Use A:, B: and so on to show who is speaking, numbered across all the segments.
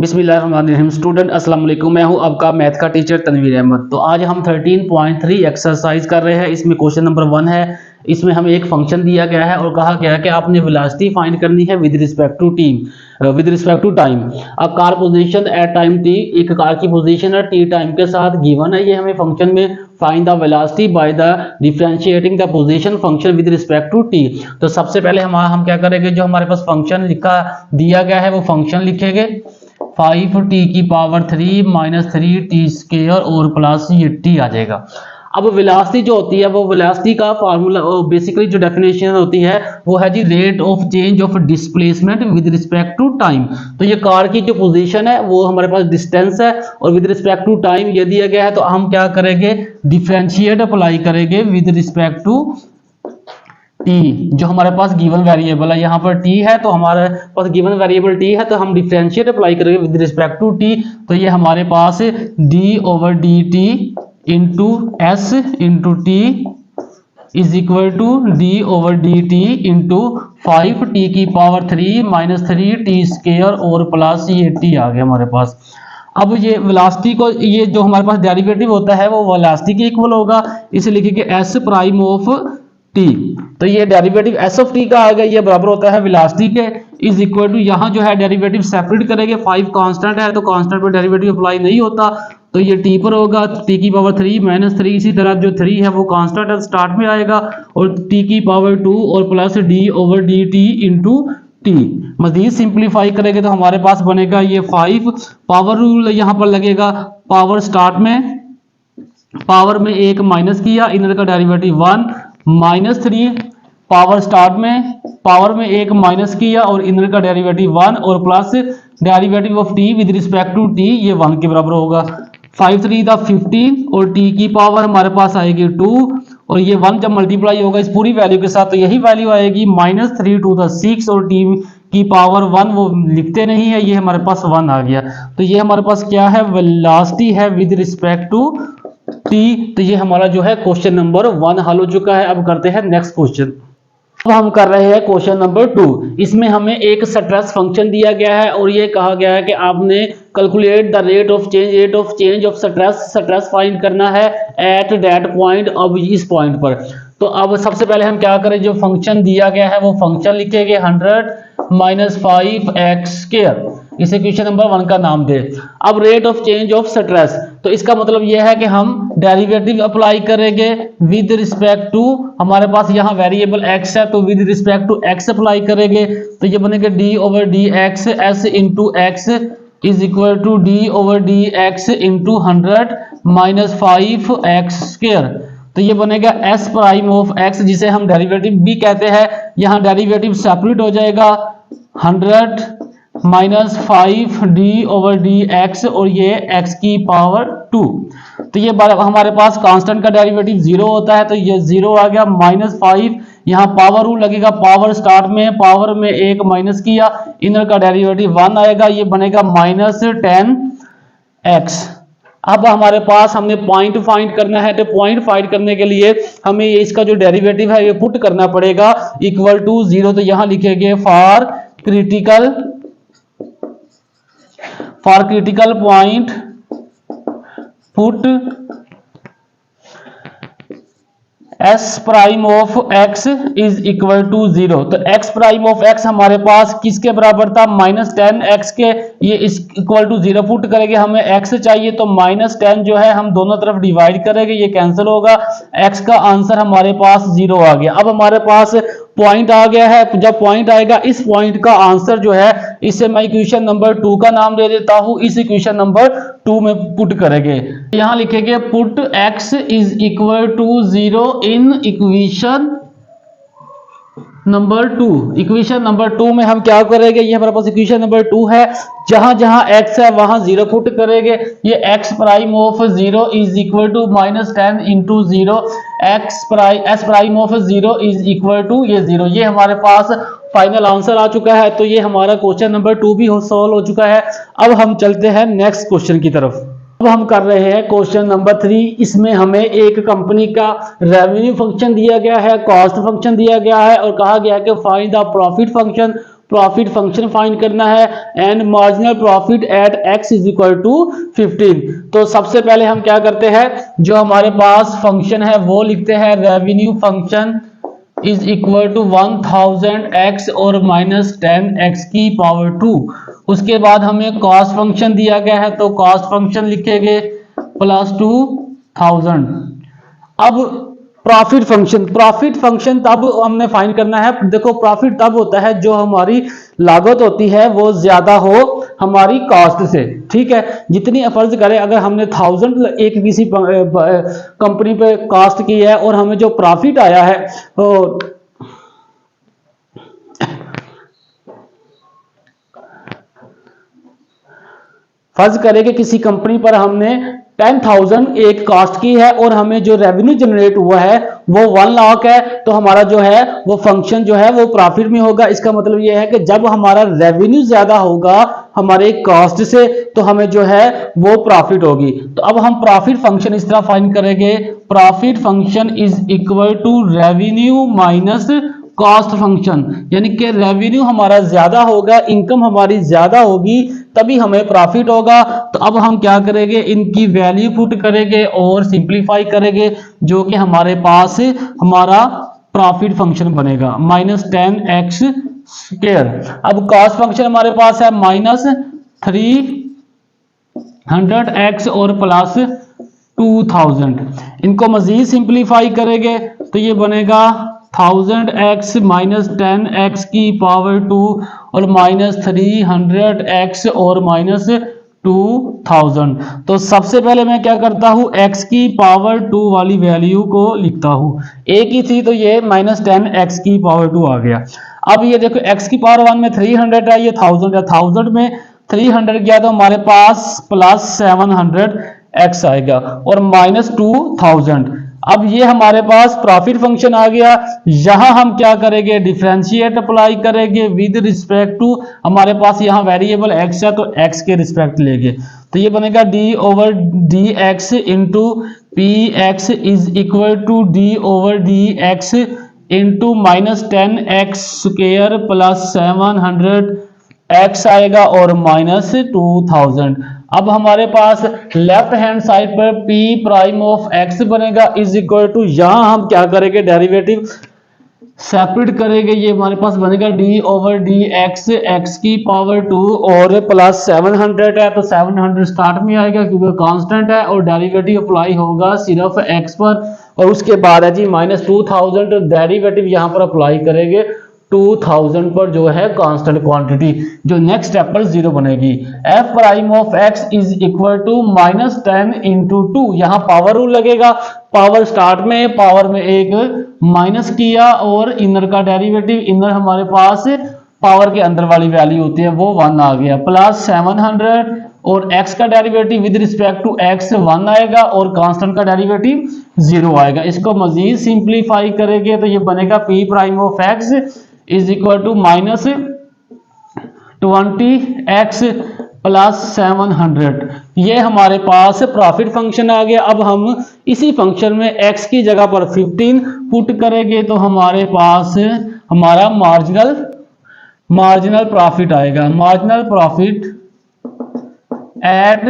A: बिस्मिल्लाहिर्रहमानिर्रहीम। स्टूडेंट अस्सलाम वालेकुम, मैं हूं आपका मैथ का टीचर तनवीर अहमद। तो आज हम 13.3 एक्सरसाइज कर रहे हैं। इसमें क्वेश्चन नंबर 1 है। इसमें हमें एक फंक्शन दिया गया है और कहा गया है कि आपने वेलोसिटी फाइंड करनी है with respect to time. A car position at time T, एक कार की पोजीशन है टी टाइम के साथ गिवन है। ये हमें फंक्शन में find the velocity by the differentiating the position function with respect to T. तो सबसे पहले हम क्या करेंगे, जो हमारे पास फंक्शन लिखा दिया गया है वो फंक्शन लिखेंगे 5t की पावर 3 माइनस 3t स्क्वायर और प्लस ये t आ जाएगा। अब वेलोसिटी जो होती है वो वेलोसिटी का फार्मूला बेसिकली जो डेफिनेशन होती है वो है जी rate of change of displacement with respect to time. तो ये कार की जो पोजीशन है वो हमारे पास डिस्टेंस है और विद रिस्पेक्ट टू टाइम ये दिया गया है। तो हम क्या करेंगे, डिफरेंशिएट अप्लाई करेंगे विद रिस्पेक्ट टू टी। जो हमारे पास गिवन वेरिएबल है, यहाँ पर टी है तो हमारे पास गिवन वेरिएबल टी है, तो हम डिफरेंशिएट अप्लाई करेंगे विद रिस्पेक्ट टू टी। तो ये हमारे पास D over D T into S into T is equal to D over D T into 5t की पावर 3 माइनस 3t स्क्वायर और प्लस ये t आ गया हमारे पास। अब ये वेलोसिटी को, ये जो हमारे पास डेरिवेटिव होता है वो वेलोसिटी के इक्वल होगा, इसे लिखेंगे एस प्राइम ऑफ टी। तो ये डेरिवेटिव एस ऑफ टी का आ गया, ये बराबर होता है वेलोसिटी के, इज इक्वल टू यहाँ जो है डेरिवेटिव सेपरेट करेंगे, 5 कांस्टेंट है तो कांस्टेंट पर डेरिवेटिव अप्लाई नहीं होता, तो ये टी पर होगा टी की पावर 3 माइनस 3। इसी तरह जो 3 है वो कांस्टेंट है स्टार्ट में आएगा और टी की पावर 2 और plus D over D T into T. मजीद सिंप्लीफाई करेंगे तो हमारे पास बनेगा ये 5। पावर रूल यहाँ पर लगेगा, पावर स्टार्ट में पावर में एक माइनस किया, इनर का डेरिवेटिव 1 माइनस 3, पावर स्टार्ट में पावर में एक माइनस किया और इनर का डेरिवेटिव 1 और plus derivative of T with respect to T ये 1 के बराबर होगा। 5 3 द 15 और टी की पावर हमारे पास आएगी 2 और ये 1 जब मल्टीप्लाई होगा इस पूरी वैल्यू के साथ तो यही वैल्यू आएगी माइनस 3 टू द 6 और टी की पावर 1 वो लिखते नहीं है, ये हमारे पास 1 आ गया। तो ये हमारे पास क्या है, वेलोसिटी है विद रिस्पेक्ट टू टी। तो ये हमारा जो है क्वेश्चन नंबर 1 हल हो चुका है। अब करते हैं नेक्स्ट क्वेश्चन। अब हम कर रहे हैं क्वेश्चन नंबर 2। इसमें हमें एक स्ट्रेस फंक्शन दिया गया है और ये कहा गया है कि आपने calculate the rate of change of stress find करना है एट दैट पॉइंट। अब इस पॉइंट पर तो अब सबसे पहले हम क्या करें, जो फंक्शन दिया गया है वो फंक्शन लिखेंगे 100 माइनस 5x स्क्वायर, इसे क्वेश्चन नंबर 1 का नाम दे। अब rate of change of stress, तो इसका मतलब यह है कि हम डेरिवेटिव अप्लाई करेंगे विद रिस्पेक्ट टू, हमारे पास यहाँ वेरिएबल x है तो with respect to x apply करेंगे। तो ये बनेगा d over D X S into X is equal to D over D X into 100 minus 5x square. तो ये बनेगा s प्राइम ऑफ x, जिसे हम डेरिवेटिव भी कहते हैं। यहाँ डेरिवेटिव सेपरेट हो जाएगा 100 minus 5 D over D x और ये x की पावर 2। तो ये हमारे पास कांस्टेंट का डेरिवेटिव 0 होता है तो ये 0 आ गया, माइनस 5 यहाँ पावर रूल लगेगा, पावर स्टार्ट में पावर में एक माइनस किया, इनर का डेरिवेटिव 1 आएगा, ये बनेगा माइनस 10x। अब हमारे पास हमने पॉइंट फाइंड करना है, तो पॉइंट फाइंड करने के लिए हमें ये इसका जो डेरिवेटिव है ये पुट करना पड़ेगा इक्वल टू 0। तो यहां लिखेंगे for critical point put s prime of x is equal to 0। तो x प्राइम ऑफ x हमारे पास किसके बराबर था, माइनस 10x के, ये इस इक्वल टू 0 पुट करेंगे, हमें x चाहिए तो माइनस 10 जो है हम दोनों तरफ डिवाइड करेंगे, ये कैंसिल होगा, x का आंसर हमारे पास 0 आ गया। अब हमारे पास पॉइंट आ गया है, जब पॉइंट आएगा इस पॉइंट का आंसर जो है इसे मैं इक्वेशन नंबर 2 का नाम दे देता हूं, इस इक्वेशन नंबर 2 में पुट करेंगे। यहां लिखेंगे put x is equal to 0 in equation number 2। Equation number 2 में हम क्या करेंगे, ये हमारे पास इक्वेशन नंबर 2 है, जहां जहां x है वहां 0 पुट करेंगे। ये x prime of 0 is equal to minus 10 into 0, s prime of 0 is equal to ये 0। ये हमारे पास फाइनल आंसर आ चुका है। तो ये हमारा क्वेश्चन नंबर 2 भी सॉल्व हो चुका है। अब हम चलते हैं नेक्स्ट क्वेश्चन की तरफ। अब हम कर रहे हैं क्वेश्चन नंबर 3। इसमें हमें एक कंपनी का रेवेन्यू फंक्शन दिया गया है, कॉस्ट फंक्शन दिया गया है और कहा गया है कि find the profit function profit function find करना है and marginal profit at x is equal to 15। तो सबसे पहले हम क्या करते हैं, जो हमारे पास फंक्शन है वो लिखते हैं revenue function is equal to 1000x और माइनस 10x की पावर 2। उसके बाद हमें कॉस्ट फंक्शन दिया गया है तो कॉस्ट फंक्शन लिखेंगे प्लस 2000। अब प्रॉफिट फंक्शन तब हमने फाइंड करना है। देखो प्रॉफिट तब होता है जो हमारी लागत होती है वो ज्यादा हो हमारी कॉस्ट से, ठीक है। जितनी फर्ज करें अगर हमने 1000 एक किसी कंपनी पे कॉस्ट की है और हमें जो प्रॉफिट आया है तो फर्ज करें कि किसी कंपनी पर हमने 10,000 एक कॉस्ट की है और हमें जो रेवेन्यू जनरेट हुआ है वो 1 लाख है, तो हमारा जो है वो फंक्शन जो है वो प्रॉफिट में होगा। इसका मतलब ये है कि जब हमारा रेवेन्यू ज्यादा होगा हमारे कॉस्ट से तो हमें जो है वो प्रॉफिट होगी। तो अब हम प्रॉफिट फंक्शन इस तरह फाइंड करेंगे, profit function is equal to revenue minus cost function, यानी कि रेवेन्यू हमारा ज्यादा होगा, इनकम हमारी ज्यादा होगी तभी हमें प्रॉफिट होगा। तो अब हम क्या करेंगे, इनकी वैल्यू पुट करेंगे और सिंप्लीफाई करेंगे जो कि हमारे पास हमारा प्रॉफिट फंक्शन बनेगा माइनस 10x स्क्वायर। अब कॉस्ट फंक्शन हमारे पास है माइनस 300x और प्लस 2000। इनको मजीद सिंप्लीफाई करेंगे तो ये बनेगा 1000x माइनस 10x की पावर 2 और माइनस 300x और माइनस 2000। तो सबसे पहले मैं क्या करता हूं, x की पावर 2 वाली वैल्यू को लिखता हूं। एक ही थी तो ये माइनस 10x की पावर 2 आ गया। अब ये देखो x की पावर 1 में 300 है, ये 1000 है, 1000 में 300 गया तो हमारे पास प्लस 700x आएगा और माइनस 2000। अब ये हमारे पास प्रॉफिट फंक्शन आ गया। यहां हम क्या करेंगे, डिफरेंशिएट अप्लाई करेंगे विद रिस्पेक्ट टू, हमारे पास यहां वेरिएबल x है तो x के रिस्पेक्ट लेंगे तो ये बनेगा d over D X into P X is equal to d over D X into minus 10x square plus 700x आएगा और माइनस 2000। अब हमारे पास लेफ्ट हैंड साइड पर p प्राइम ऑफ x बनेगा इज इक्वल टू, यहां हम क्या करेंगे डेरिवेटिव सेपरेट करेंगे, ये हमारे पास बनेगा d over D x x की पावर 2 और प्लस 700 है तो 700 स्टार्ट में आएगा क्योंकि कांस्टेंट है और डेरिवेटिव अप्लाई होगा सिर्फ x पर। और उसके बाद है जी माइनस 2000, तो डेरिवेटिव यहां पर अप्लाई करेंगे 2000 पर जो है कांस्टेंट क्वांटिटी, जो नेक्स्ट स्टेप पर 0 बनेगी। f prime of x is equal to minus 10 into 2, यहाँ पावर रूल लगेगा, पावर स्टार्ट में पावर में एक माइनस किया और इनर का डेरिवेटिव, इनर हमारे पास पावर के अंदर वाली वैल्यू होती है वो 1 आ गया प्लस 700 और x का derivative with respect to x 1 आएगा और कांस्टेंट का डेरिवेटिव 0 आएगा। इसको मजीद सिंप्लीफाई करेंगे तो ये बनेगा p prime of x is equal to minus 20x plus 700। ये हमारे पास प्रॉफिट फंक्शन आ गया। अब हम इसी फंक्शन में x की जगह पर 15 पुट करेंगे तो हमारे पास हमारा मार्जिनल प्रॉफिट आएगा, marginal profit at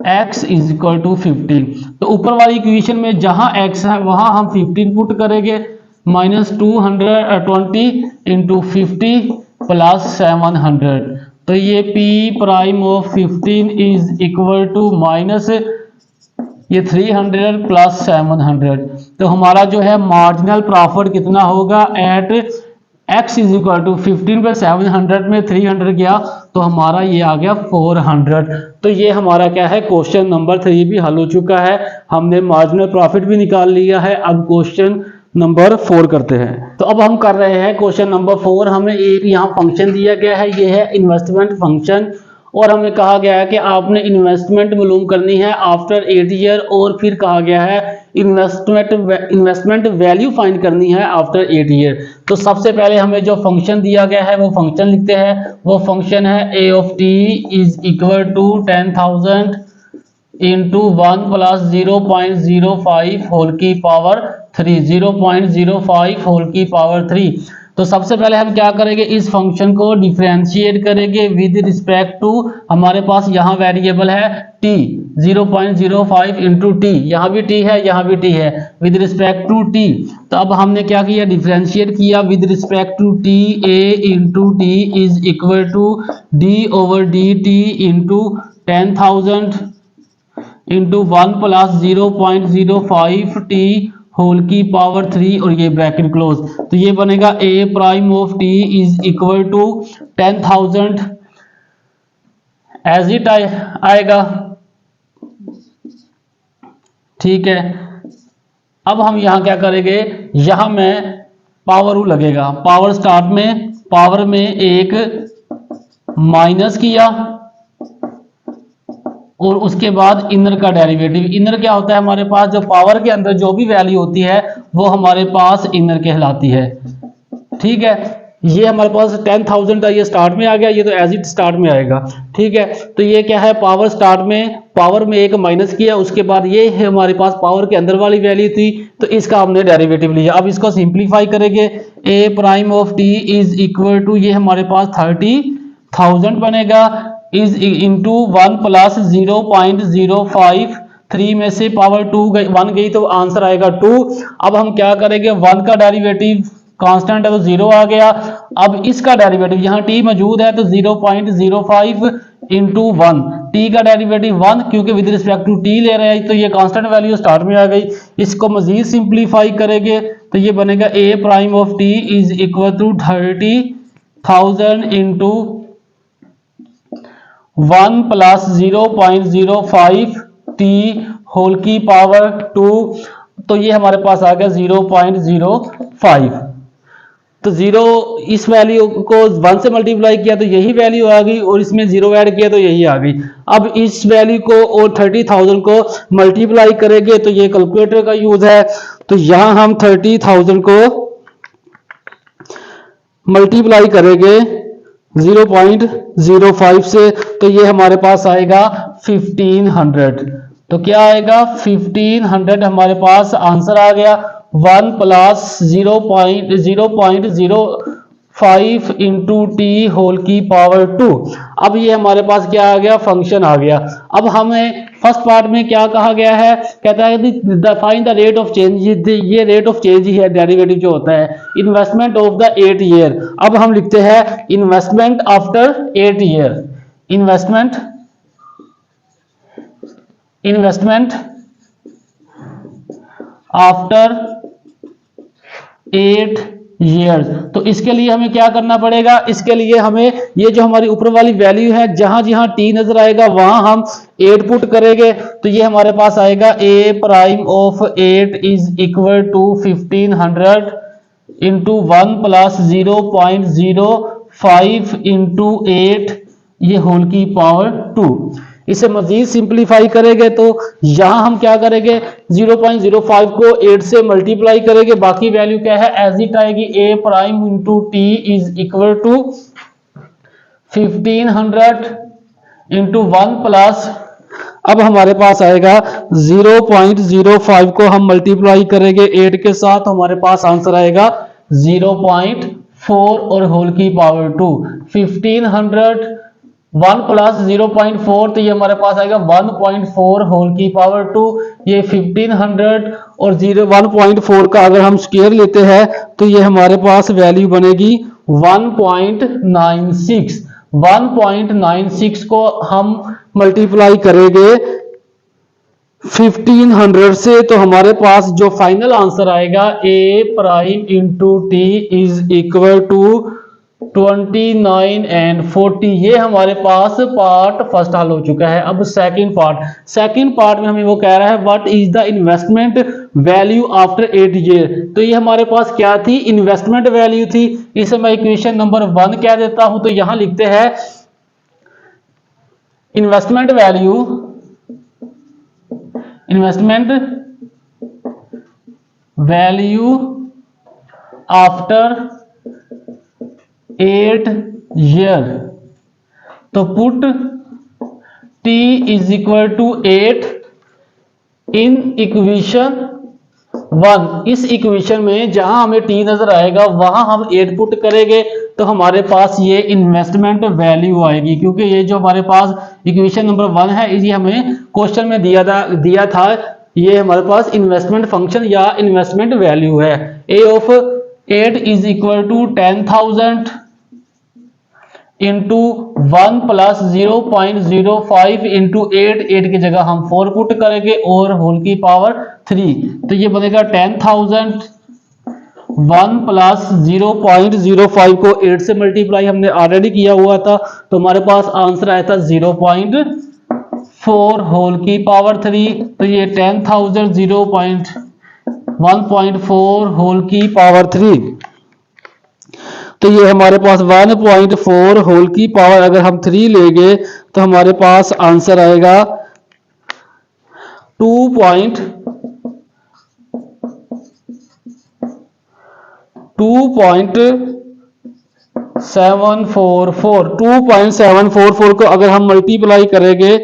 A: x is equal to 15। तो ऊपर वाली इक्वेशन में जहां x है वहां हम 15 पुट करेंगे, माइनस 220 इंटू 50 प्लस 700। तो ये p prime of 15 is equal to minus ये 300 प्लस 700। तो हमारा जो है मार्जिनल प्रॉफिट कितना होगा at x is equal to 15 पे 700 में 300 गया तो हमारा ये आ गया 400। तो ये हमारा क्या है, क्वेश्चन नंबर 3 भी हल हो चुका है, हमने मार्जिनल प्रॉफिट भी निकाल लिया है। अब क्वेश्चन नंबर 4 करते हैं। तो अब हम कर रहे हैं क्वेश्चन नंबर 4। हमें एक यहाँ फंक्शन दिया गया है, ये है इन्वेस्टमेंट फंक्शन, और हमें कहा गया है कि आपने इन्वेस्टमेंट मालूम करनी है आफ्टर 8 ईयर, और फिर कहा गया है इन्वेस्टमेंट वैल्यू फाइंड करनी है आफ्टर 8 ईयर। तो सबसे पहले हमें जो फंक्शन दिया गया है वो फंक्शन लिखते हैं। वो फंक्शन है a of t is equal to 10,000 into 1 plus 0.05 whole की पावर 3, 0.05 होल की पावर 3 तो सबसे पहले हम क्या करेंगे, इस फंक्शन को डिफरेंशिएट करेंगे विद रिस्पेक्ट टू, हमारे पास यहाँ वेरिएबल है t, 0.05 इंटू टी, यहाँ भी t है यहाँ भी t है, विद रिस्पेक्ट टू t। तो अब हमने क्या किया, डिफरेंशिएट किया with respect to t, a into T is equal to d over D T into 10,000 into 1 plus 0.05 t whole की पावर 3 और ये ब्रैकेट क्लोज। तो ये बनेगा a prime of t is equal to 10,000 as it आएगा, ठीक है। अब हम यहां क्या करेंगे, यहां में पावर रूल लगेगा, पावर स्टार्ट में पावर में एक माइनस किया और उसके बाद इनर का डेरिवेटिव। इनर क्या होता है, हमारे पास जो पावर के अंदर जो भी वैल्यू होती है वो हमारे पास इनर कहलाती है, ठीक है। ये हमारे पास 10,000 था, ये स्टार्ट में आ गया, ये तो एज इट स्टार्ट में आएगा, ठीक है। तो ये क्या है, पावर स्टार्ट में पावर में एक माइनस किया, उसके बाद ये है हमारे पास पावर के अंदर वाली वैल्यू थी, तो इसका हमने डेरिवेटिव लिया। अब इसको सिंप्लीफाई करेंगे, a prime of t is equal to, ये हमारे पास 30,000 बनेगा, इज इंटू 1 प्लस 0.05, 3 में से पावर 1 गई तो आंसर आएगा 2। अब हम क्या करेंगे, 1 का डेरिवेटिव कांस्टेंट है तो 0 आ गया। अब इसका डेरिवेटिव, यहाँ t मौजूद है तो 0.05 इंटू 1, t का डेरिवेटिव 1, क्योंकि विद रिस्पेक्ट टू t ले रहे हैं तो ये कांस्टेंट वैल्यू स्टार्ट में आ गई। इसको मजीद सिंप्लीफाई करेंगे तो ये बनेगा a prime of t is equal to 30,000 into 1 plus 0.05 t whole की पावर 2, तो ये हमारे पास आ गया 0.05। तो 0, इस वैल्यू को 1 से मल्टीप्लाई किया तो यही वैल्यू आ गई, और इसमें 0 ऐड किया तो यही आ गई। अब इस वैल्यू को और 30,000 को मल्टीप्लाई करेंगे तो ये कैलकुलेटर का यूज है, तो यहां हम 30,000 को मल्टीप्लाई करेंगे 0.05 से, तो ये हमारे पास आएगा 1500। तो क्या आएगा, 1500 हमारे पास आंसर आ गया। 1 प्लस 0.05 इंटू टी होल की पावर 2। अब ये हमारे पास क्या आ गया, फंक्शन आ गया। अब हमें फर्स्ट पार्ट में क्या कहा गया है, कहता है find the rate of change, ये रेट ऑफ चेंज ही है, डेरिवेटिव जो होता है, इन्वेस्टमेंट ऑफ द 8 ईयर। अब हम लिखते हैं investment after 8 year, investment after 8 years. तो इसके लिए हमें क्या करना पड़ेगा, इसके लिए हमें ये जो हमारी ऊपर वाली वैल्यू है, जहां जहां t नजर आएगा वहां हम 8 पुट करेंगे, तो ये हमारे पास आएगा a prime of 8 is equal to 1500 into 1 plus 0.05 into 8 ये होल की पावर 2। इसे मजीद सिंप्लीफाई करेंगे तो यहां हम क्या करेंगे, 0.05 को 8 से मल्टीप्लाई करेंगे, बाकी वैल्यू क्या है एज इट आएगी, a prime into T is equal to 1500 into 1 plus, अब हमारे पास आएगा 0.05 को हम मल्टीप्लाई करेंगे 8 के साथ, तो हमारे पास आंसर आएगा 0.4 और होल की पावर 2। 1500 1 प्लस 0.4, तो ये हमारे पास आएगा 1.4 होल की पावर 2। ये 1500 और 1.4 का अगर हम स्क्वायर लेते हैं तो ये हमारे पास वैल्यू बनेगी 1.96। 1.96 को हम मल्टीप्लाई करेंगे 1500 से, तो हमारे पास जो फाइनल आंसर आएगा a prime into T is equal to 29 and 40। ये हमारे पास पार्ट फर्स्ट हल हो चुका है। अब सेकंड पार्ट में हमें वो कह रहा है what is the investment value after 8 year. तो ये हमारे पास क्या थी, इन्वेस्टमेंट वैल्यू थी। इसे मैं इक्वेशन नंबर 1 कह देता हूं, तो यहां लिखते हैं इन्वेस्टमेंट वैल्यू आफ्टर 8 ईयर। तो put t is equal to 8 in equation 1 इस इक्वेशन में जहां हमें t नजर आएगा वहां हम 8 पुट करेंगे तो हमारे पास ये इन्वेस्टमेंट वैल्यू आएगी, क्योंकि ये जो हमारे पास इक्वेशन नंबर 1 है ये हमें क्वेश्चन में दिया था ये हमारे पास इन्वेस्टमेंट फंक्शन या इन्वेस्टमेंट वैल्यू है। A of 8 is equal to 10,000 into 1 plus 0.05 into 8 की जगह हम 4 पुट करेंगे और होल की पावर 3, तो ये बनेगा 10,000 1 प्लस 0.05 को 8 से मल्टीप्लाई हमने ऑलरेडी किया हुआ था, तो हमारे पास आंसर आया था 0.4 होल की पावर 3, तो ये 10,000 1.4 होल की पावर 3, तो ये हमारे पास 1.4 होल की पावर अगर हम 3 लेंगे तो हमारे पास आंसर आएगा 2.744 को अगर हम मल्टीप्लाई करेंगे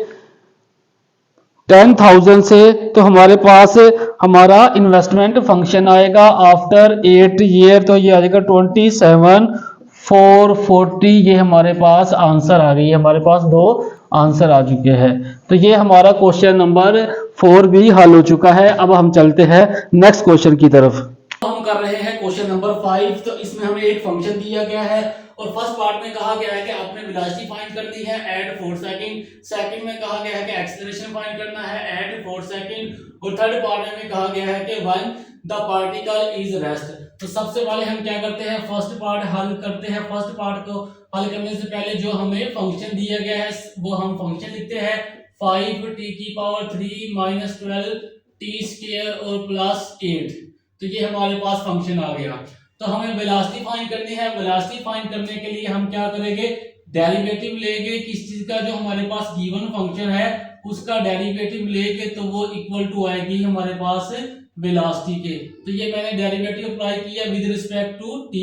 A: 10,000 से तो हमारे पास हमारा इन्वेस्टमेंट फंक्शन आएगा आफ्टर 8 ईयर, तो ये आ जाएगा 27,440। ये हमारे पास आंसर आ गई है, हमारे पास 2 आंसर आ चुके हैं। तो ये हमारा क्वेश्चन नंबर 4 भी हल हो चुका है। अब हम चलते हैं नेक्स्ट क्वेश्चन की तरफ। हम कर रहे हैं क्वेश्चन नंबर 5। तो इसमें हमें एक फंक्शन दिया गया है और फर्स्ट पार्ट में कहा गया है कि आपने वेलोसिटी फाइंड करनी है एट 4 सेकंड, सेकंड में कहा गया है कि एक्सेलरेशन फाइंड करना है एट 4 सेकंड और थर्ड पार्ट में कहा गया है कि when the particle is rest. तो सबसे पहले हम क्या करते हैं, फर्स्ट पार्ट हल करते हैं। फर्स्ट पार्ट को हल करने से पहले जो हमें फंक्शन दिया गया है वो हम फंक्शन लिखते हैं 5t की पावर 3 माइनस 12 t स्क्वायर और प्लस 8। तो ये हमारे पास फंक्शन आ गया। तो हमें वेलोसिटी फाइंड करनी है। वेलोसिटी फाइंड करने के लिए हम क्या करेंगे, डेरिवेटिव लेंगे किस चीज का, जो हमारे पास गिवन फंक्शन है उसका डेरिवेटिव लेके तो वो इक्वल टू आएगी हमारे पास वेलोसिटी के। तो ये मैंने डेरिवेटिव अप्लाई किया विद रिस्पेक्ट टू t,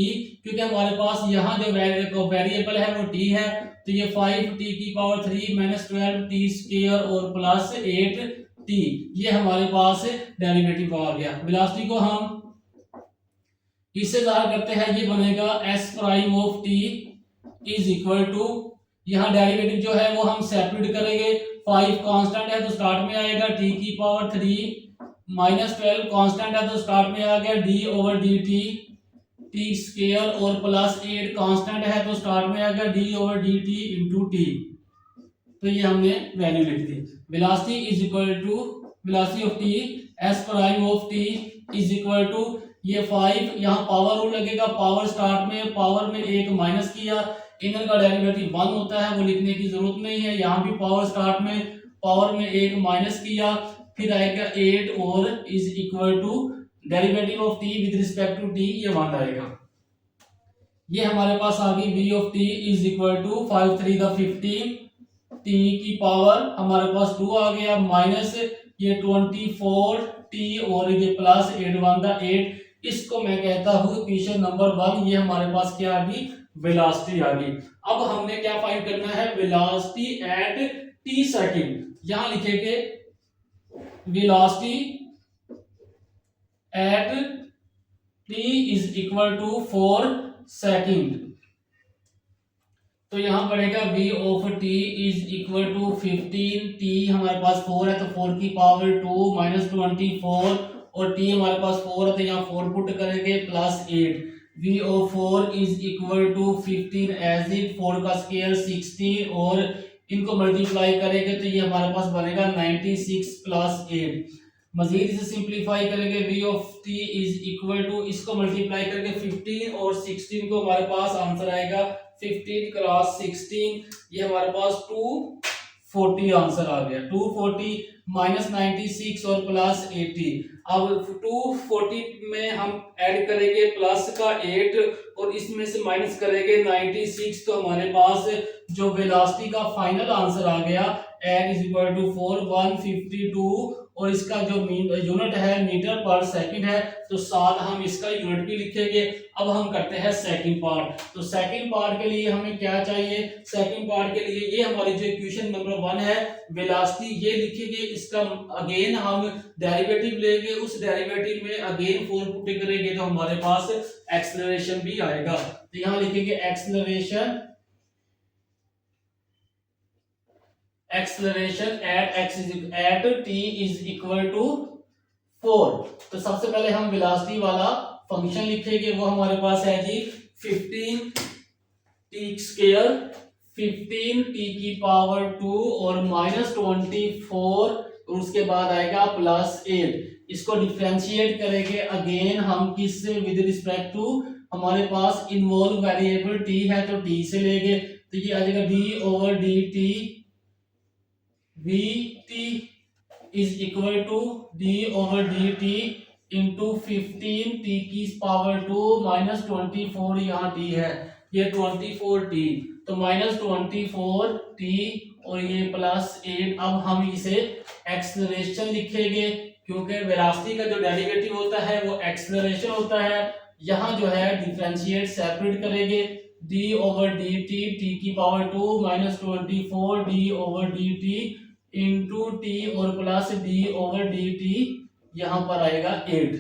A: क्योंकि हमारे पास यहाँ जो वेरिएबल है वो t है। तो ये 5t की पावर 3 माइनस 12 t स्क्वायर और प्लस 8t, ये हमारे पास डेरिवेटिव आ गया। वेलोसिटी को हम इससे ज़ाहिर करते हैं, ये बनेगा s prime of t is equal to, यहाँ डेरिवेटिव जो है वो हम सेपरेट करेंगे। 5 कांस्टेंट है तो स्टार्ट में आएगा t की पावर 3 माइनस 12 कांस्टेंट है तो स्टार्ट में आ गया d over dt t square और प्लस 8 कांस्टेंट है तो स्टार्ट में आ गया d over dt into t। तो ये हमने वैल्यू लिख दी। Velocity is equal to velocity of t s prime of t is equal to, ये 5 यहाँ पावर रूल लगेगा, पावर स्टार्ट में पावर में 1 माइनस किया, इनर का डेरिवेटिव 1 होता है वो लिखने की जरूरत नहीं है। यहाँ भी पावर स्टार्ट में पावर में 1 माइनस किया, फिर आएगा 8 और is equal to derivative of t with respect to t, ये 1 आएगा। ये हमारे पास आ गई v of t is equal to 5 3 the 15 t की पावर हमारे पास 2 आ गया, माइनस ये 24t और ये प्लस 8 1 द 8। इसको मैं कहता हूँ इक्वेशन नंबर 1। ये हमारे पास क्या आ गई, वेलोसिटी आ गई। अब हमने क्या फाइंड करना है, वेलोसिटी एट t सेकंड। यहां लिखेंगे velocity at t is equal to 4 second. तो यहां पड़ेगा v of t is equal to 15, t हमारे पास 4 है तो 4 की पावर 2 माइनस 24 और t हमारे पास 4 है तो यहाँ 4 पुट करेंगे plus 8। v of 4 is equal to 15 as it 4 का स्क्वायर 16 और इनको मल्टीप्लाई करेंगे तो ये हमारे पास बनेगा 96 प्लस 8। मजीद इसे सिंप्लीफाई करेंगे v of t is equal to, इसको मल्टीप्लाई करके 15 और 16 को हमारे पास आंसर आएगा 15 क्रॉस 16, ये हमारे पास 240 आंसर आ गया। 240 माइनस 96 और प्लस 80। अब 240 में हम ऐड करेंगे प्लस का 8 और इसमें से माइनस करेंगे 96, तो हमारे पास जो वेलोसिटी का फाइनल आंसर आ गया n इज इक्वल टू 4152 और इसका जो यूनिट है मीटर पर सेकंड है, तो साथ हम इसका यूनिट भी लिखेंगे। अब हम करते हैं सेकंड पार्ट। तो सेकंड पार्ट के लिए हमें क्या चाहिए, सेकंड पार्ट के लिए ये हमारी जो इक्वेशन नंबर 1 है वेलोसिटी ये लिखेंगे, इसका अगेन हम डेरिवेटिव लेंगे उस डेरिवेटिव में अगेन 4 पुट करेंगे तो हमारे पास एक्सेलरेशन भी आएगा। तो यहां लिखेंगे acceleration at t is equal to 4। तो सबसे पहले हम वेलोसिटी वाला फंक्शन लिखेंगे, वो हमारे पास है जी 15 t स्क्वायर 15 t की पावर 2 और -24 और उसके बाद आएगा +8। इसको डिफरेंशिएट करेंगे अगेन हम किससे, विद रिस्पेक्ट टू हमारे पास इन्वॉल्व वेरिएबल t है तो t से लेंगे, तो ये आ जाएगा d/dt vt is equal to d/dt into 15 t की पावर 2 -24 यहाँ t है, ये 24t, तो -24t और ये +8। अब हम इसे एक्सेलरेशन लिखेंगे क्योंकि वेलोसिटी का जो डेरिवेटिव होता है वो एक्सेलरेशन होता है। यहाँ जो है डिफरेंशिएट सेपरेट करेंगे, d/dt t की पावर 2 -24 d/dt इंटू t और प्लस d/dt यहाँ पर आएगा 8।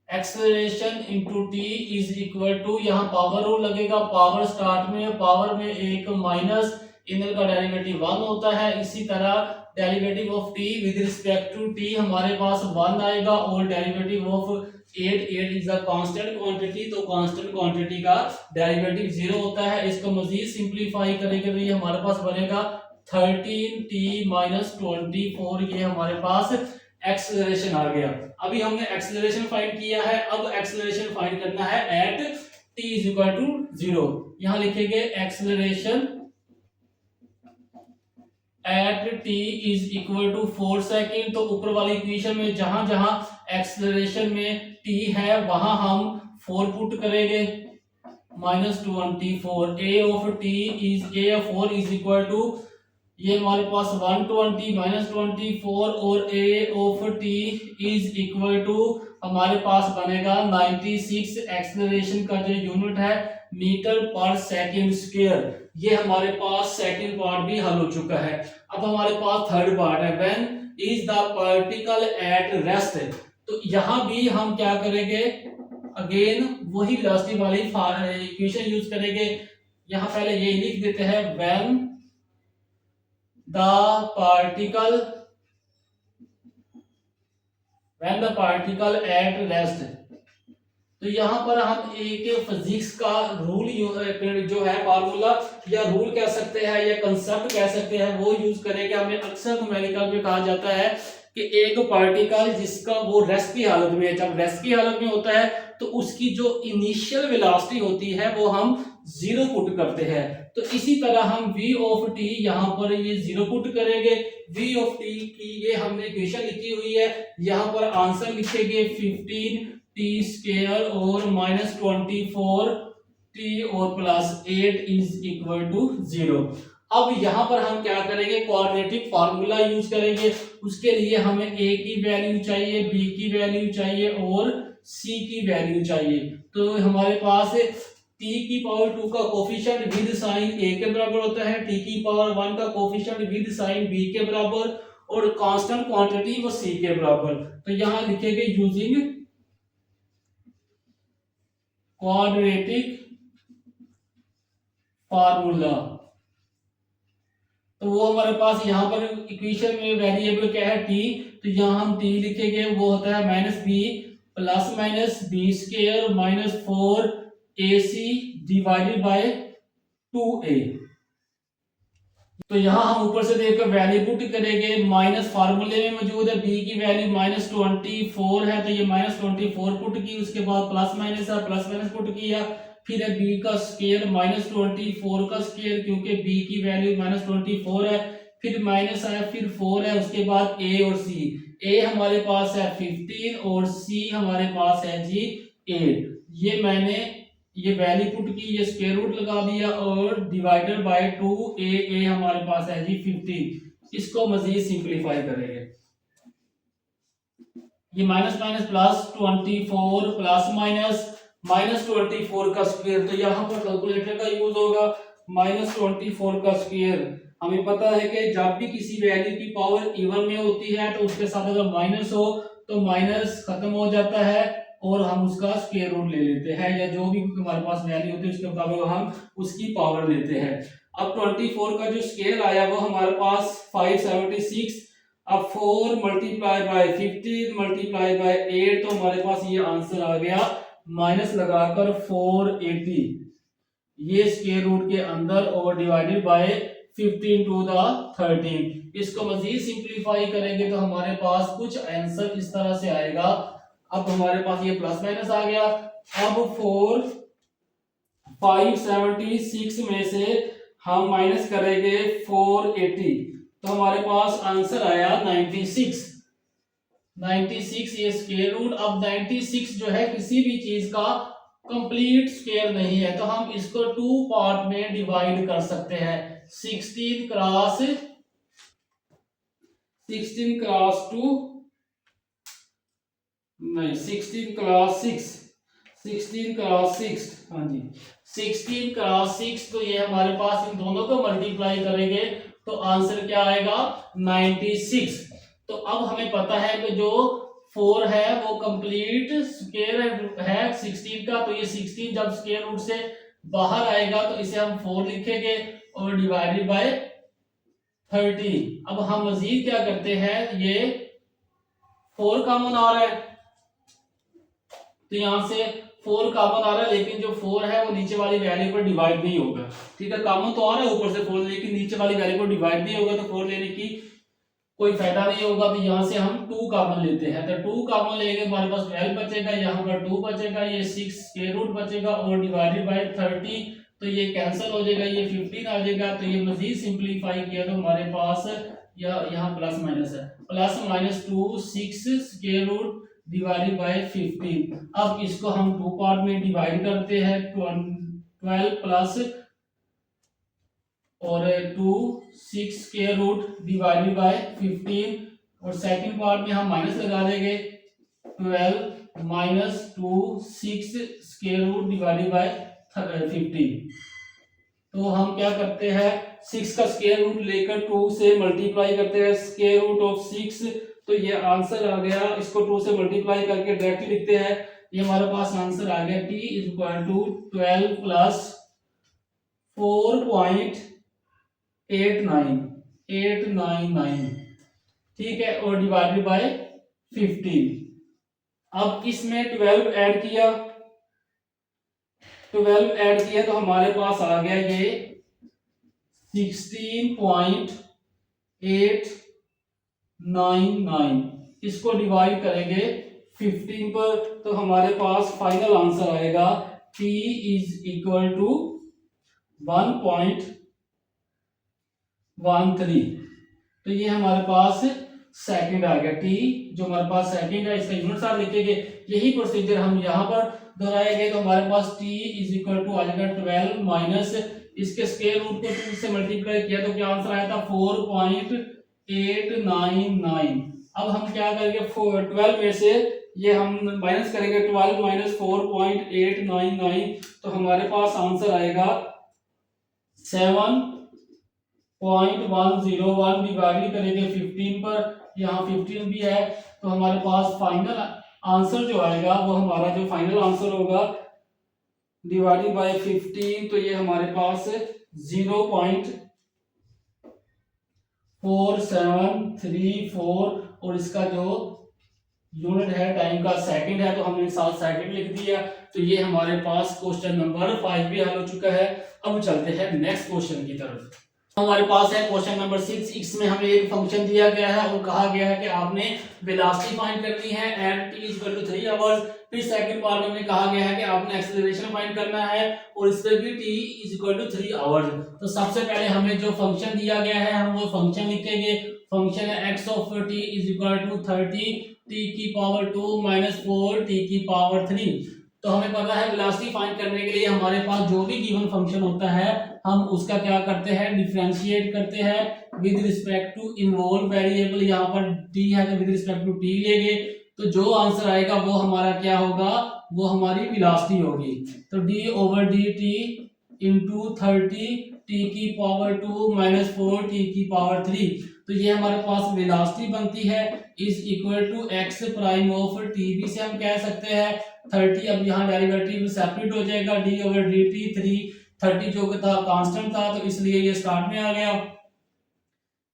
A: Acceleration into t is equal to, यहाँ पावर रूल लगेगा, पावर स्टार्ट में पावर में एक माइनस, इनर का डेरिवेटिव 1 होता है, इसी तरह derivative of t with respect to t हमारे पास 1 आएगा और derivative of 8 is a constant quantity, तो कांस्टेंट क्वांटिटी का डेरिवेटिव 0 होता है। इसको मजीद सिंपलीफाई करेंगे तो ये हमारे पास बनेगा 13t - 24, ये हमारे पास एक्सेलरेशन आ गया। अभी हमने एक्सेलरेशन फाइंड किया है, अब एक्सेलरेशन फाइंड करना है at t is equal to 0। यहां लिखेंगे acceleration at t is equal to 4 second. तो ऊपर वाली इक्वेशन में जहां जहां एक्सेलरेशन में t है वहां हम 4 पुट करेंगे, -24 a of t is a of 4 is equal to, ये हमारे पास 120 -24 और a of t is equal to हमारे पास बनेगा 96। एक्सेलरेशन का जो यूनिट है मीटर पर सेकंड स्क्वायर। ये हमारे पास सेकंड पार्ट भी हल हो चुका है। अब हमारे पास थर्ड पार्ट है, when is the particle at rest. तो यहां भी हम क्या करेंगे, अगेन वही वेलोसिटी वाली इक्वेशन यूज करेंगे। यहां पहले ये लिख देते हैं, when the particle at rest। तो यहाँ पर हम एक फिजिक्स का रूल जो है फार्मूला या रूल कह सकते हैं या कंसेप्ट कह सकते हैं वो यूज करेंगे। हमें अक्सर न्यूमेरिकल में कहा जाता है कि एक पार्टिकल जिसका वो रेस्ट की हालत में है, जब रेस्ट की हालत में होता है तो उसकी जो इनिशियल वेलोसिटी होती है वो हम 0 पुट करते हैं। तो इसी तरह हम v ऑफ t यहाँ पर ये 0 पुट करेंगे। v ऑफ t की ये हमने इक्वेशन लिखी हुई है, यहाँ पर आंसर लिखेंगे 15 t स्क्वायर और -24 t और +8 इज इक्वल टू 0। अब यहाँ पर हम क्या करेंगे, क्वाड्रेटिक फार्मूला यूज करेंगे। उसके लिए हमें a की वैल्यू चाहिए, b की वैल्यू चाहिए और c की वैल्यू चाहिए। तो हमारे पास t की पावर 2 का कोफिशिएंट विद साइन a के बराबर होता है, t की पावर 1 का कोफिशिएंट विद साइन b के बराबर और कांस्टेंट क्वांटिटी वो c के बराबर। तो यहां लिखेंगे यूजिंग क्वाड्रेटिक फार्मूला। तो वो हमारे पास यहाँ पर इक्वेशन में वेरिएबल क्या है t, तो यहाँ हम t लिखेंगे, वो होता है -b ± b square -4ac divided by 2a। तो यहाँ हम ऊपर से देखकर वैल्यू पुट करेंगे, माइनस फार्मूले में मौजूद है b की वैल्यू -24 है, तो ये -24 पुट की, उसके बाद प्लस माइनस पुट किया, फिर है b का स्क्वायर -24 का स्क्वायर, क्योंकि b की वैल्यू -24 है, फिर माइनस आया, फिर 4 है, उसके बाद a और c। a हमारे पास है 15 और c हमारे पास है जी 8। ये मैंने ये वैल्यू पुट की, ये स्क्वायर रूट लगा दिया और डिवाइडेड बाय 2a हमारे पास है जी 15। इसको मजीद सिंपलीफाई करेंगे, ये माइनस माइनस +24 प्लस माइनस -24 का स्क्वायर। तो यहाँ पर कैलकुलेटर का यूज होगा, -24 का स्क्वायर। हमें पता है कि जब भी किसी वैल्यू की पावर इवन में होती है तो उसके साथ अगर माइनस हो तो माइनस खत्म हो जाता है और हम उसका स्क्वायर रूट ले लेते हैं, या जो भी हमारे पास वैल्यू होती है उसके मुताबिक हम उसकी पावर लेते हैं। अब 24 का जो स्केल आया वो हमारे पास 576। अब 4 मल्टीप्लाई बाय 15 मल्टीप्लाई बाय 8, तो हमारे पास ये आंसर आ गया माइनस लगाकर 480, ये स्क्वायर रूट के अंदर और डिवाइडेड बाय 15 टू द 13। इसको मजीद सिंप्लीफाई करेंगे तो हमारे पास कुछ आंसर इस तरह से आएगा। अब हमारे पास ये प्लस माइनस आ गया। अब 576 में से हम माइनस करेंगे 480, तो हमारे पास आंसर आया 96। ये स्क्वायर रूट। अब 96 जो है किसी भी चीज का कंप्लीट स्क्वायर नहीं है, तो हम इसको 2 पार्ट में डिवाइड कर सकते हैं। 16 क्रॉस 2 नहीं 16 क्रॉस 6 हाँ जी 16 क्रॉस 6, तो ये हमारे पास इन दोनों को मल्टीप्लाई करेंगे तो आंसर क्या आएगा 96। तो अब हमें पता है कि जो 4 है वो कंप्लीट स्क्वायर है 16 का, तो ये 16 जब स्क्वायर रूट से बाहर आएगा तो इसे हम 4 लिखेंगे और डिवाइडेड बाय 30। अब हम मजीद क्या करते हैं, ये 4 कॉमन आ रहा है तो यहां से 4 कॉमन आ रहा है, लेकिन जो 4 है वो नीचे वाली वैल्यू पर डिवाइड नहीं होगा। ठीक है, कॉमन तो आ रहा है ऊपर से 4, लेकिन नीचे वाली वैल्यू पर डिवाइड नहीं होगा, तो 4 लेने की कोई फायदा नहीं होगा। तो यहाँ से हम 2 कॉमन लेते हैं, तो 2 कॉमन लेंगे हमारे पास 12 बचेगा, यहाँ पर 2 बचेगा, ये 6 स्क्वायर रूट बचेगा और डिवाइडेड बाय 30, तो ये कैंसिल हो जाएगा, ये 15 आ जाएगा। तो ये मजीद सिंप्लीफाई किया तो हमारे पास यहाँ प्लस माइनस है, plus minus 2 6 square root divided by 15। अब इसको हम 2 पार्ट में डिवाइड करते हैं, 12 प्लस और 2 6 स्क्वायर रूट डिवाइडेड बाय 15, और सेकंड पार्ट में हम माइनस लगा देंगे 12 minus 2 6 square root divided by 15। तो हम क्या करते हैं, 6 का स्क्वायर रूट लेकर 2 से मल्टीप्लाई करते हैं, स्क्वायर रूट ऑफ 6, तो ये आंसर आ गया। इसको 2 से मल्टीप्लाई करके डायरेक्टली लिखते हैं, ये हमारे पास आंसर आ गया t is equal to 12 plus 4.899, ठीक है, और डिवाइडेड बाय 15। अब इसमें 12 ऐड किया तो हमारे पास आ गया ये 16.899। इसको डिवाइड करेंगे 15 पर तो हमारे पास फाइनल आंसर आएगा t इज इक्वल टू 1.13। तो ये हमारे पास सेकंड आ गया, t जो हमारे पास सेकंड है इसका यूनिट साथ लिखेंगे। यही प्रोसीजर हम यहाँ पर दोहराएंगे, तो हमारे पास t इज इक्वल टू आ जाएगा 12 माइनस इसके स्क्वायर रूट को 2 से मल्टीप्लाई किया तो क्या आंसर आया था 4.899। अब हम क्या करेंगे, 12 में से ये हम माइनस करेंगे, 12 माइनस 4.899, तो हमारे पास आंसर आएगा 7.101। डिवाइड करेंगे 15 पर, यहाँ 15 भी है, तो हमारे पास फाइनल आंसर जो आएगा वो हमारा जो फाइनल आंसर होगा डिवाइडेड बाय 15, तो ये हमारे पास 0.4734 और इसका जो यूनिट है टाइम का सेकंड है, तो हमने साथ सेकंड लिख दिया। तो ये हमारे पास क्वेश्चन नंबर 5 भी हल हो चुका है। अब चलते हैं नेक्स्ट क्वेश्चन की तरफ। हमारे पास है क्वेश्चन नंबर 6। इसमें हमें एक फंक्शन दिया गया है और कहा गया है कि आपने वेलोसिटी फाइंड करनी है at t equal to 3 hours. फिर सेकंड पार्ट में कहा गया है कि आपने एक्सेलरेशन फाइंड करना है और इस पर भी t is equal to 3 hours. तो सबसे पहले हमें जो फंक्शन दिया गया है हम वो फंक्शन लिखेंगे। फंक्शन है x of t is equal to 30 t की पावर 2 माइनस 4 t की पावर 3। तो हमें पता है वेलोसिटी फाइंड करने के लिए हमारे पास जो भी गिवन फंक्शन होता है हम उसका क्या करते हैं, डिफरेंशिएट करते हैं with respect to involve variable. यहाँ पर t है तो विद रिस्पेक्ट टू t लेंगे, तो जो आंसर आएगा वो हमारा क्या होगा, वो हमारी वेलोसिटी होगी। तो d over dt into 30 t की पावर 2 माइनस 4 टी की पावर 3। तो ये हमारे पास वेलोसिटी बनती है is equal to x prime of t बी से हम कह सकते हैं 30। अब यहाँ डेरिवेटिव सेपरेट हो जाएगा, डी ओवर डी टी 30 जो था कांस्टेंट था तो इसलिए ये स्टार्ट में आ गया।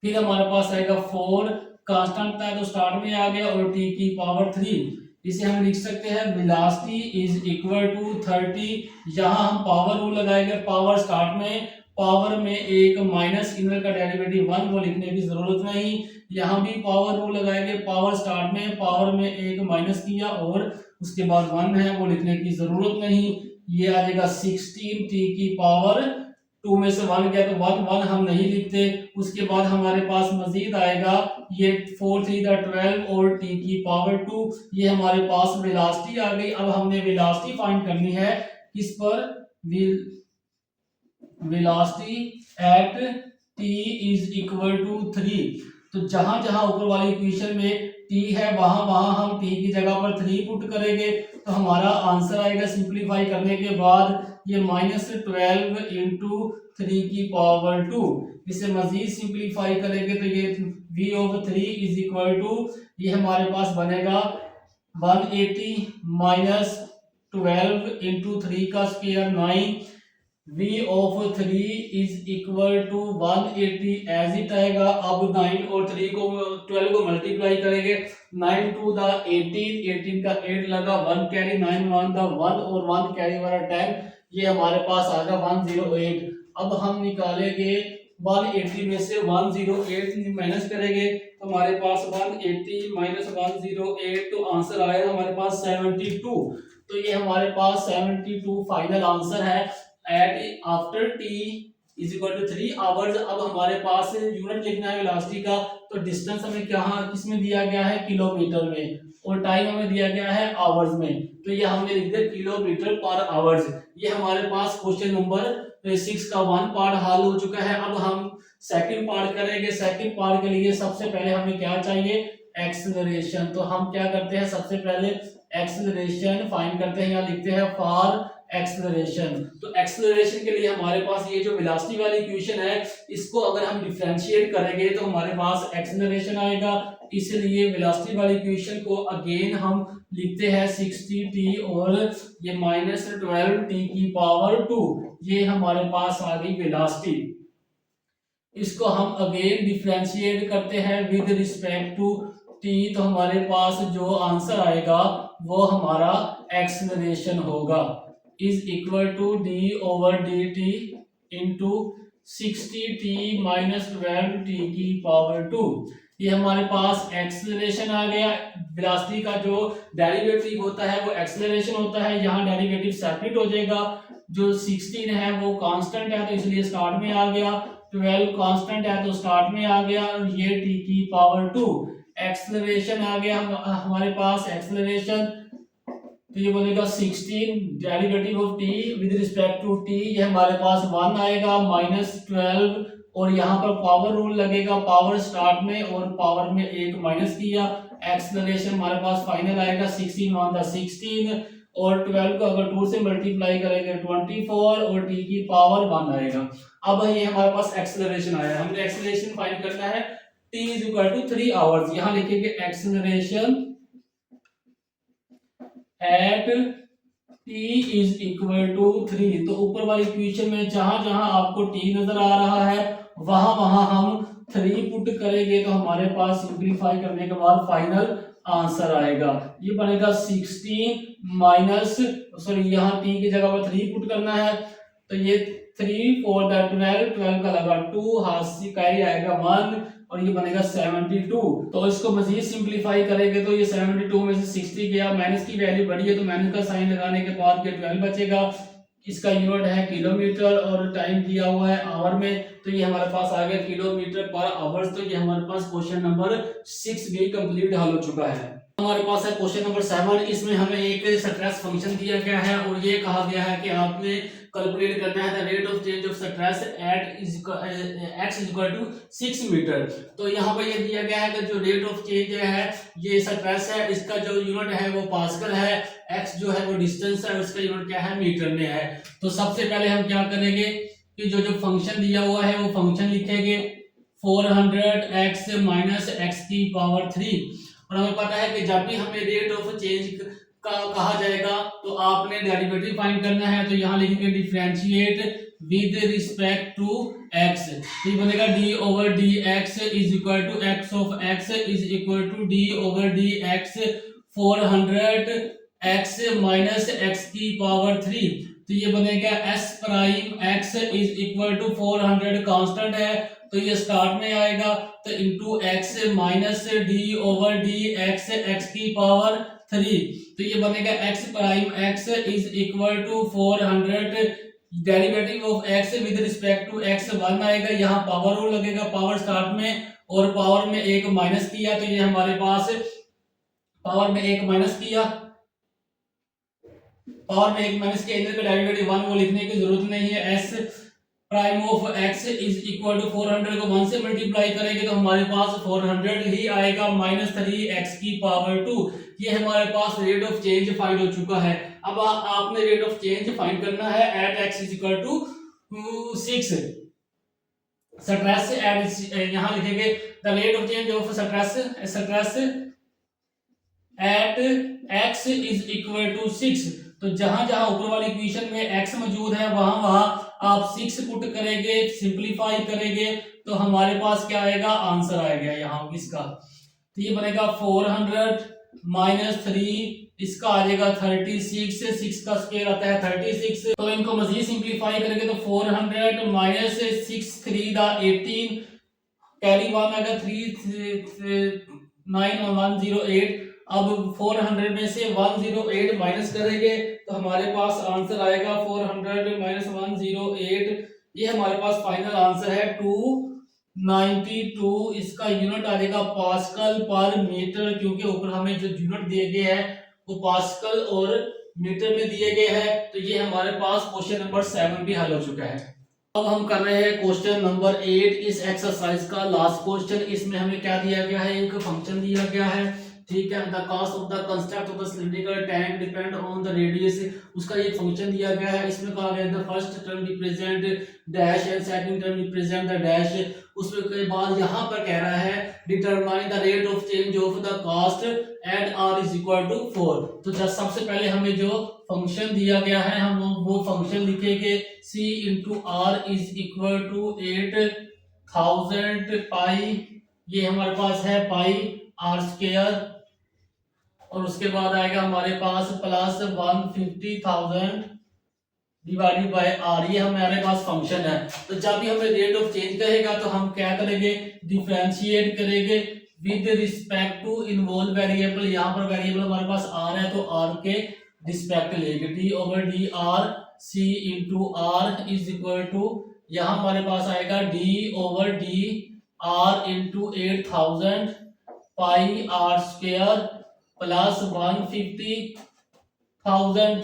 A: फिर हमारे पास आएगा 4 कांस्टेंट था तो स्टार्ट में आ गया और टी की पावर 3। इसे हम लिख सकते हैं वेलोसिटी इज इक्वल टू 30। यहाँ हम पावर रूल लगाएंगे, पावर स्टार्ट में, पावर में एक माइनस इनर का डेरिवेटिव 1 वो लिखने की जरूरत नहीं। यहाँ भी पावर रूल लगाएंगे, पावर स्टार्ट में, पावर में एक माइनस किया और उसके बाद 1 है वो लिखने की जरूरत नहीं। ये आ जाएगा 16 टी की पावर 2 में से 1 गया तो 1 हम नहीं लिखते। उसके बाद हमारे पास मजीद आएगा ये 4 3 12 और टी की पावर 2। ये हमारे पास वेलोसिटी आ गई। अब हमने वेलोसिटी फाइंड करनी है किस पर, velocity at t is equal to 3। तो जहां जहां ऊपर वाली इक्वेशन में t है वहां वहां हम t की जगह पर 3 पुट करेंगे तो हमारा आंसर आएगा सिंपलीफाई करने के बाद ये -12 इंटू 3 की पावर 2। इसे मजीद सिंपलीफाई करेंगे तो ये v over 3 is equal to ये हमारे पास बनेगा 180 माइनस 12 इंटू 3 का square 9। v of 3 is equal to 180 as it आएगा। अब 9 और 3 को 12 को मल्टीप्लाई करेंगे, 9 टू द 18 का 8 लगा, 1 कैरी, 9 1 द 1 और 1 कैरी वाला 10, ये हमारे पास आ गया 108। अब हम निकालेंगे 180 में से 108 माइनस करेंगे तो हमारे पास 180 माइनस 108 तो आंसर आएगा हमारे पास 72। तो ये हमारे पास 72 फाइनल आंसर है at after t is equal to 3 hours. अब हमारे पास यूनिट लिखना है वेलोसिटी का, तो डिस्टेंस हमें क्या किसमें दिया गया है, किलोमीटर में, और टाइम हमें दिया गया है आवर्स में। तो ये हमने लिख दिया किलोमीटर पर आवर्स। ये हमारे पास क्वेश्चन नंबर 6 का 1 पार्ट हल हो चुका है। अब हम सेकंड पार्ट करेंगे। सेकंड पार्ट के लिए सबसे पहले हमें क्या चाहिए, एक्सेलरेशन। तो हम क्या करते हैं, सबसे पहले एक्सेलरेशन फाइंड करते हैं, यहाँ लिखते हैं फॉर एक्सेलरेशन। तो एक्सेलरेशन के लिए हमारे पास ये जो वेलोसिटी वाली इक्वेशन है इसको अगर हम डिफरेंशिएट करेंगे तो हमारे पास एक्सेलरेशन आएगा। इसलिए वेलोसिटी वाली इक्वेशन को अगेन हम लिखते हैं 60t और ये -12t की पावर 2। ये हमारे पास आ गई वेलोसिटी। इसको हम अगेन डिफरेंशिएट करते हैं विद रिस्पेक्ट टू t, तो हमारे पास जो आंसर आएगा वो हमारा एक्सेलरेशन होगा is equal to D over D T into 60t minus 12t की पावर 2। ये हमारे पास एक्सेलरेशन आ गया। वेलोसिटी का जो डेरिवेटिव होता है वो एक्सेलरेशन होता है, यहाँ डेरिवेटिव सेपरेट हो जाएगा। जो 16 है वो कांस्टेंट है तो इसलिए स्टार्ट में आ गया, 12 कांस्टेंट है तो स्टार्ट में आ गया, और ये t की पावर 2 एक्सेलरेशन आ गया हमारे पास एक्सेलरेशन। तो ये बोलेगा 16 derivative of t with respect to t, ये हमारे पास 1 आएगा -12 और यहाँ पर पावर रूल लगेगा, पावर स्टार्ट में और पावर में एक माइनस किया। एक्सेलरेशन हमारे पास फाइनल आएगा 16 1 द 16 और 12 को अगर 2 से मल्टीप्लाई करेंगे 24 और t की पावर 1 आएगा। अब ये हमारे पास एक्सेलरेशन आया। हमने एक्सेलरेशन फाइंड करना है t is equal to 3 hours. यहाँ लिखेंगे acceleration at t is equal to 3। तो ऊपर वाली इक्वेशन में जहां जहां आपको t नजर आ रहा है वहां वहां हम 3 पुट करेंगे तो हमारे पास सिंपलीफाई करने के बाद फाइनल आंसर आएगा। ये बनेगा 16 माइनस यहाँ t की जगह पर 3 पुट करना है तो ये 3 4 12 का लगा 2 हाथ से कैरी आएगा 1 और ये बनेगा 72। तो इसको मजीद सिंपलीफाई करेंगे तो ये 72 में से 60 गया, माइनस की वैल्यू बढ़ी है तो माइनस का साइन लगाने के बाद ये 12 बचेगा। इसका यूनिट है किलोमीटर और टाइम दिया हुआ है आवर में, तो ये हमारे पास आ गया किलोमीटर पर आवर। तो ये हमारे पास क्वेश्चन नंबर 6 भी कंप्लीट हल हो चुका है। हमारे पास है क्वेश्चन नंबर 7। इसमें हमें एक स्ट्रेस फंक्शन दिया गया है और ये कहा गया है कि आपने कैलकुलेट करना है the rate of change of stress at x is equal to 6 metre. तो यहाँ पर ये दिया गया है कि जो रेट ऑफ चेंज है ये स्ट्रेस है, इसका जो यूनिट है वो पास्कल है, x जो है वो डिस्टेंस है, उसका यूनिट क्या है मीटर में है। तो सबसे पहले हम क्या करेंगे, कि जो फंक्शन दिया हुआ है वो फंक्शन लिखेंगे 400x माइनस एक्स की पावर 3। और हमें पता है कि जब भी हमें रेट ऑफ चेंज का कहा जाएगा तो आपने डेरिवेटिव फाइंड करना है, तो यहाँ लिखेंगे differentiate with respect to x। तो ये बनेगा d over D x is equal to x of x is equal to d over D x 400x minus x की पावर 3। तो ये बनेगा s prime x is equal to 400 constant है तो ये स्टार्ट में आएगा, तो into x minus d over D x x की पावर 3। तो ये बनेगा x prime x is equal to 400 derivative of x with respect to x 1 आएगा, यहाँ पावर रूल लगेगा पावर स्टार्ट में और पावर में एक माइनस किया तो ये हमारे पास पावर में एक माइनस किया, पावर में एक माइनस किया, इधर का डेरिवेटिव 1 वो लिखने की जरूरत नहीं है। s prime of x is equal to 400 को 1 से मल्टीप्लाई करेंगे तो हमारे पास 400 ही आएगा माइनस 3x की पावर 2। ये हमारे पास रेट ऑफ चेंज फाइंड हो चुका है। अब आपने रेट ऑफ चेंज फाइंड करना है at x is equal to 6। Stress at यहाँ लिखेंगे the rate of change of stress at x is equal to 6। तो जहां जहां ऊपर वाली इक्वेशन में x मौजूद है वहां वहां आप 6 पुट करेंगे, सिंपलीफाई करेंगे तो हमारे पास क्या आएगा, आंसर आएगा यहाँ इसका। तो ये बनेगा 400 माइनस 3, इसका आ जाएगा 36, 6 का स्क्वायर आता है 36। तो इनको मजीद सिंपलीफाई करेंगे तो 400 माइनस 6 3 दा 18 कैरी 1 आएगा 3 9 और 108। अब 400 में से 108 माइनस करेंगे तो हमारे पास आंसर आएगा 400 माइनस 108, ये हमारे पास फाइनल आंसर है 292। इसका यूनिट आ जाएगा पास्कल पर मीटर, क्योंकि ऊपर हमें जो यूनिट दिए गए हैं वो पास्कल और मीटर में दिए गए हैं। तो ये हमारे पास क्वेश्चन नंबर 7 भी हल हो चुका है। अब हम कर रहे हैं क्वेश्चन नंबर 8 इस एक्सरसाइज का लास्ट क्वेश्चन। इसमें हमें क्या दिया गया है, एक फंक्शन दिया गया है, ठीक है। The cost of the construct of the cylindrical tank depend on the radius, उसका एक फंक्शन दिया गया है। इसमें कहा गया the first term represent dash and second term represent the dash. उसमें के बाद यहाँ पर कह रहा है determine the rate of change of the cost at r is equal to 4। तो जस्ट सबसे पहले हमें जो फंक्शन दिया गया है हम वो फंक्शन लिखेंगे c into r is equal to 8000 pi, ये हमारे पास है पाई r स्क्वायर, और उसके बाद आएगा हमारे पास प्लस 150,000 डिवाइडेड बाय r, ये हमारे पास फंक्शन है। तो जब भी हमें रेट ऑफ चेंज कहेगा तो हम क्या करेंगे, डिफरेंशिएट करेंगे with respect to involve variable. यहाँ पर वेरिएबल हमारे पास r है तो r के रिस्पेक्ट लेंगे, d over d r c into r is equal to, यहाँ हमारे पास आएगा d over d r into 8000 pi r square plus 150,000।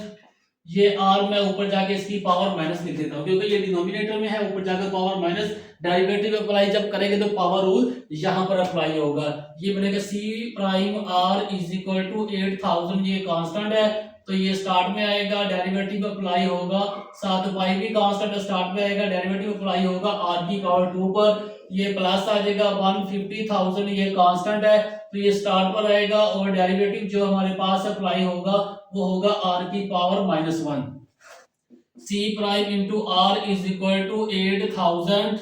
A: ये r मैं ऊपर जाके इसकी पावर माइनस लिख देता हूँ क्योंकि ये डिनोमिनेटर में है, ऊपर जाकर पावर माइनस, डेरिवेटिव अप्लाई जब करेंगे तो पावर रूल यहाँ पर अप्लाई होगा। ये बनेगा c prime r is equal to 8000, ये कांस्टेंट है तो ये स्टार्ट में आएगा, डेरिवेटिव अप्लाई होगा, साथ पाई भी कांस्टेंट स्टार्ट में आएगा, डेरिवेटिव अप्लाई होगा r की पावर 2 पर, ये प्लस आ जाएगा 150,000, ये कांस्टेंट है तो ये स्टार्ट पर आएगा और डेरिवेटिव जो हमारे पास अप्लाई होगा वो होगा r की power -1। c prime into r is equal to 8000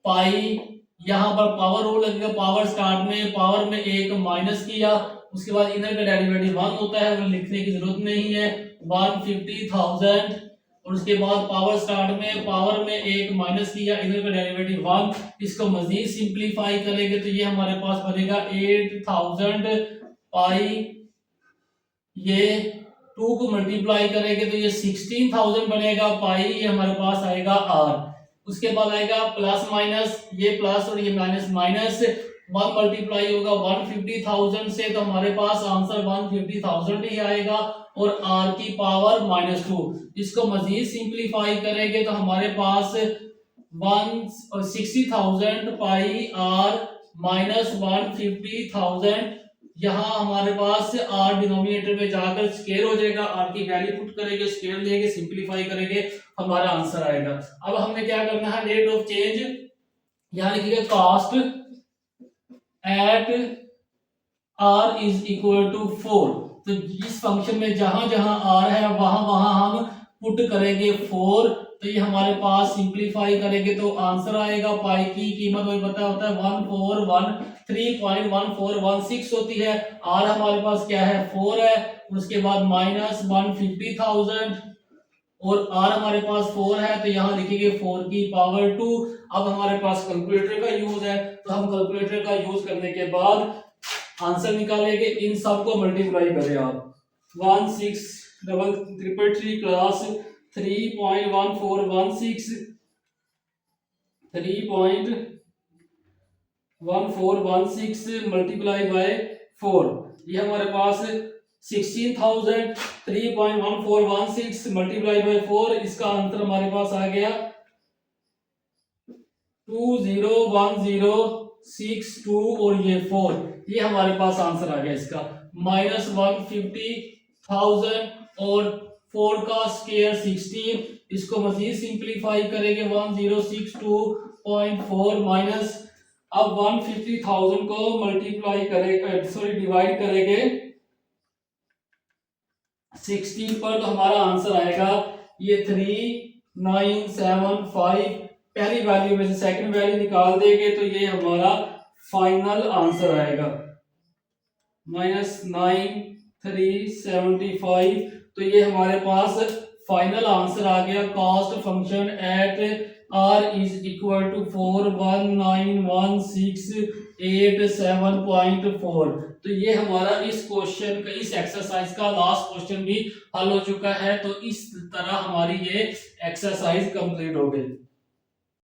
A: pi, यहाँ पर पावर रूल लगेगा, पावर स्टार्ट में पावर में एक माइनस किया, उसके बाद इधर का डेरिवेटिव 1 होता है वो लिखने की जरूरत नहीं है, 150,000, और उसके बाद पावर स्टार्ट में पावर में एक माइनस किया, इधर का डेरिवेटिव 1। इसको मजीद सिंपलीफाई करेंगे तो ये हमारे पास बनेगा 8000 पाई, ये 2 को मल्टीप्लाई करेंगे तो ये 16,000 बनेगा पाई, ये हमारे पास आएगा r। उसके बाद आएगा प्लस माइनस, ये प्लस और ये माइनस, माइनस 1 मल्टीप्लाई होगा 150,000 से तो हमारे पास आंसर 150,000 ही आएगा और r की पावर -2। इसको मजीद सिंपलीफाई करेंगे तो हमारे पास 160,000 पाई r माइनस 150,000 यहाँ हमारे पास r डिनोमिनेटर में जाकर स्क्वायर हो जाएगा, r की वैल्यू पुट करेंगे, स्क्वायर लेंगे, सिंपलीफाई करेंगे, हमारा आंसर आएगा। अब हमने क्या करना है, रेट ऑफ चेंज यहाँ लिखिएगा cost at r is equal to 4। तो इस फंक्शन में जहां जहां r है वहां वहां हम पुट करेंगे 4। तो ये हमारे पास सिंपलीफाई करेंगे तो आंसर आएगा, पाई की कीमत वही पता होता है 1413.1416 होती है। r हमारे पास क्या है 4 है, उसके बाद माइनस 150,000 और r हमारे पास 4 है तो यहाँ लिखेंगे 4 की पावर 2। अब हमारे पास कैलकुलेटर का यूज है तो हम कैलकुलेटर का यूज करने के बाद आंसर निकालेंगे। इन सबको मल्टीप्लाई करें आप 1633 क्लास 3.1416 मल्टीप्लाई बाय 4, ये हमारे पास 16,000 3.1416 मल्टीप्लाई बाय 4, इसका आंसर हमारे पास आ गया 201062 और ये 4, ये हमारे पास आंसर आ गया इसका। माइनस 150,000 और 4 का स्क्वायर 16, इसको मजीद सिंपलीफाई करेंगे 1062.4 माइनस, अब 150,000 को मल्टीप्लाई करेंगे, सॉरी डिवाइड करेंगे 16 पर तो हमारा आंसर आएगा ये 3975। पहली वैल्यू में से सेकंड वैल्यू निकाल देंगे तो ये हमारा फाइनल आंसर आएगा -9375। तो ये हमारे पास फाइनल आंसर आ गया। Cost function at r is equal to 4191687.4। तो ये हमारा इस क्वेश्चन का, इस एक्सरसाइज का लास्ट क्वेश्चन भी हल हो चुका है। तो इस तरह हमारी ये एक्सरसाइज कंप्लीट हो गई।